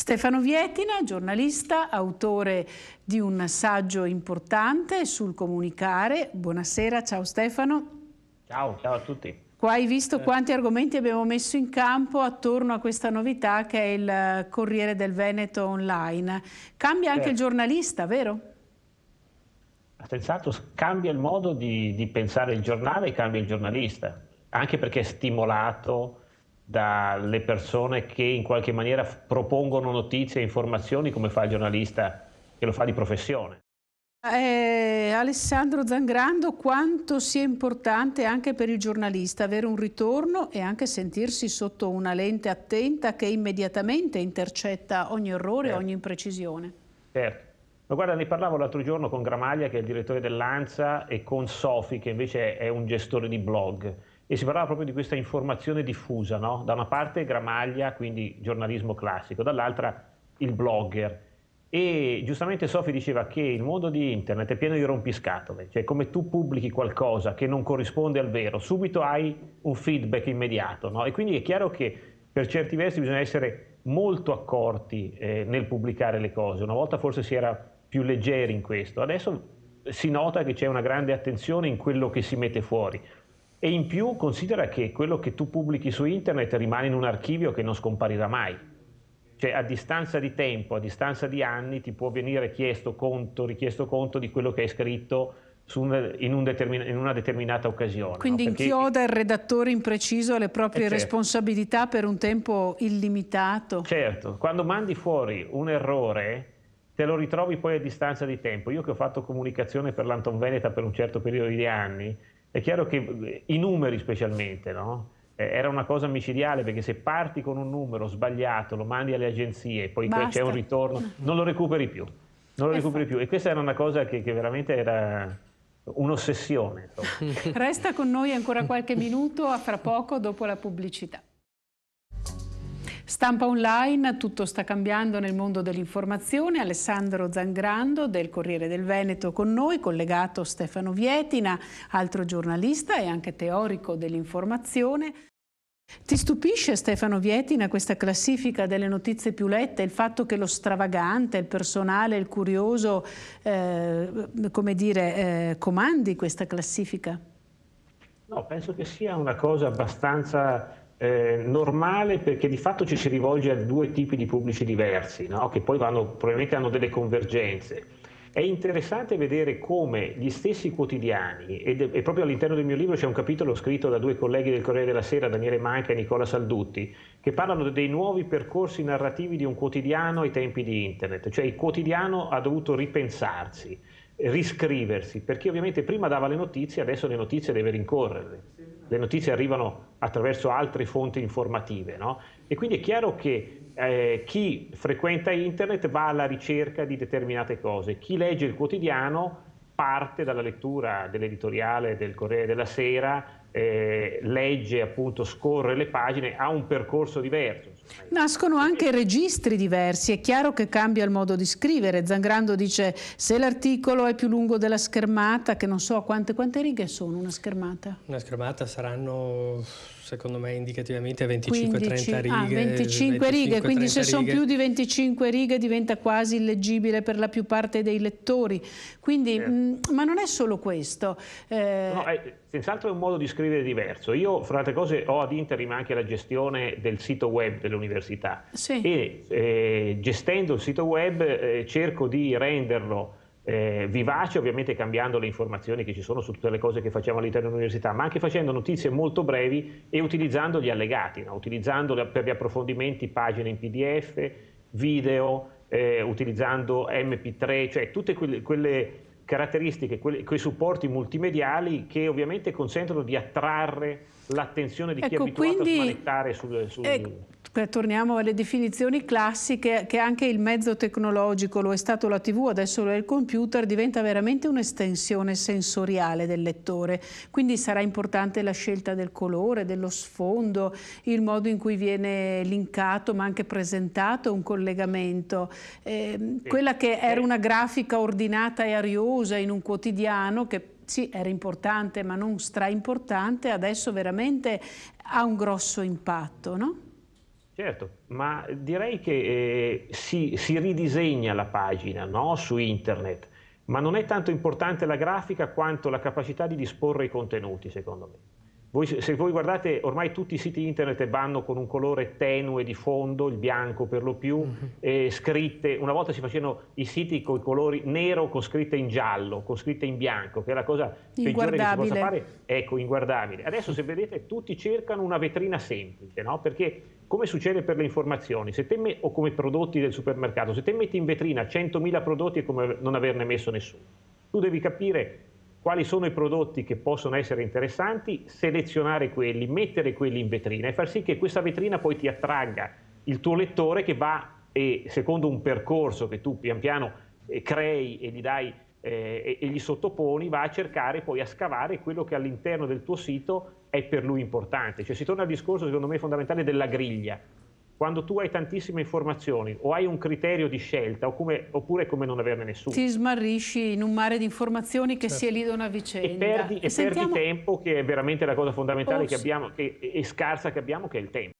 Stefano Vietina, giornalista, autore di un saggio importante sul comunicare. Buonasera, ciao Stefano. Ciao a tutti. Qua hai visto quanti argomenti abbiamo messo in campo attorno a questa novità che è il Corriere del Veneto online. Cambia anche il giornalista, vero? Senz'altro cambia il modo di pensare il giornale e cambia il giornalista, anche perché è stimolato dalle persone che in qualche maniera propongono notizie e informazioni come fa il giornalista che lo fa di professione. Alessandro Zangrando, quanto sia importante anche per il giornalista avere un ritorno e anche sentirsi sotto una lente attenta che immediatamente intercetta ogni errore, ogni imprecisione. Certo. Ma guarda, ne parlavo l'altro giorno con Gramaglia, che è il direttore dell'ANSA, e con Sofi, che invece è un gestore di blog. E si parlava proprio di questa informazione diffusa, no? Da una parte Gramaglia, quindi giornalismo classico, dall'altra il blogger. E giustamente Sofi diceva che il mondo di internet è pieno di rompiscatole, cioè come tu pubblichi qualcosa che non corrisponde al vero, subito hai un feedback immediato, no? E quindi è chiaro che per certi versi bisogna essere molto accorti nel pubblicare le cose. Una volta forse si era più leggeri in questo, adesso si nota che c'è una grande attenzione in quello che si mette fuori. E in più considera che quello che tu pubblichi su internet rimane in un archivio che non scomparirà mai. Cioè a distanza di tempo, a distanza di anni ti può venire richiesto conto di quello che hai scritto in una determinata occasione. Quindi no? Perché inchioda il redattore impreciso alle proprie responsabilità per un tempo illimitato. Certo, quando mandi fuori un errore te lo ritrovi poi a distanza di tempo. Io che ho fatto comunicazione per l'Anton Veneta per un certo periodo di anni, è chiaro che i numeri specialmente, no? Era una cosa micidiale, perché se parti con un numero sbagliato, lo mandi alle agenzie, poi c'è un ritorno, non lo recuperi più. Non lo recuperi più. E questa era una cosa che veramente era un'ossessione. Resta con noi ancora qualche minuto, a fra poco dopo la pubblicità. Stampa online, tutto sta cambiando nel mondo dell'informazione. Alessandro Zangrando del Corriere del Veneto con noi, collegato Stefano Vietina, altro giornalista e anche teorico dell'informazione. Ti stupisce, Stefano Vietina, questa classifica delle notizie più lette, il fatto che lo stravagante, il personale, il curioso, comandi questa classifica? No, penso che sia una cosa abbastanza normale, perché di fatto ci si rivolge a due tipi di pubblici diversi, no? Che poi probabilmente hanno delle convergenze. È interessante vedere come gli stessi quotidiani, e proprio all'interno del mio libro c'è un capitolo scritto da due colleghi del Corriere della Sera, Daniele Manca e Nicola Saldutti, che parlano dei nuovi percorsi narrativi di un quotidiano ai tempi di internet. Cioè il quotidiano ha dovuto ripensarsi, riscriversi, perché ovviamente prima dava le notizie, adesso le notizie deve rincorrerle. Le notizie arrivano attraverso altre fonti informative, no? E quindi è chiaro che chi frequenta internet va alla ricerca di determinate cose. Chi legge il quotidiano parte dalla lettura dell'editoriale del Corriere della Sera, legge, appunto, scorre le pagine, ha un percorso diverso. Nascono anche registri diversi, è chiaro che cambia il modo di scrivere. Zangrando dice: se l'articolo è più lungo della schermata, che non so quante righe sono una schermata? Una schermata saranno, secondo me, indicativamente 25-30 righe. 25 righe, quindi se sono più di 25 righe diventa quasi illeggibile per la più parte dei lettori. Quindi, ma non è solo questo. No, senz'altro è un modo di scrivere diverso. Io, fra le altre cose, ho ad interim anche la gestione del sito web dell'università. Sì. E gestendo il sito web cerco di renderlo vivace, ovviamente cambiando le informazioni che ci sono su tutte le cose che facciamo all'interno dell'università, ma anche facendo notizie molto brevi e utilizzando gli allegati, no? Utilizzando per gli approfondimenti pagine in PDF, video, utilizzando MP3, cioè tutte quelle caratteristiche, quei supporti multimediali che ovviamente consentono di attrarre l'attenzione di chi è abituato a smanettare torniamo alle definizioni classiche, che anche il mezzo tecnologico, lo è stato la TV, adesso lo è il computer, diventa veramente un'estensione sensoriale del lettore. Quindi sarà importante la scelta del colore, dello sfondo, il modo in cui viene linkato ma anche presentato un collegamento. Quella che era una grafica ordinata e ariosa in un quotidiano, che sì, era importante ma non straimportante, adesso veramente ha un grosso impatto, no? Certo, ma direi che si ridisegna la pagina, no? Su internet, ma non è tanto importante la grafica quanto la capacità di disporre i contenuti, secondo me. Se voi guardate, ormai tutti i siti internet vanno con un colore tenue di fondo, il bianco per lo più, scritte, una volta si facevano i siti con i colori nero con scritte in giallo, con scritte in bianco, che è la cosa peggiore che si possa fare, ecco, inguardabile. Adesso se vedete tutti cercano una vetrina semplice, no? Perché come succede per le informazioni, o come prodotti del supermercato, se te metti in vetrina 100.000 prodotti è come non averne messo nessuno. Tu devi capire quali sono i prodotti che possono essere interessanti, selezionare quelli, mettere quelli in vetrina e far sì che questa vetrina poi ti attragga il tuo lettore che va e secondo un percorso che tu pian piano crei e gli dai e gli sottoponi, va a cercare poi a scavare quello che all'interno del tuo sito è per lui importante. Cioè si torna al discorso secondo me fondamentale della griglia. Quando tu hai tantissime informazioni o hai un criterio di scelta oppure come non averne nessuno. Ti smarrisci in un mare di informazioni che si elidono a vicenda. E perdi tempo, che è veramente la cosa fondamentale che abbiamo, e scarsa che abbiamo, che è il tempo.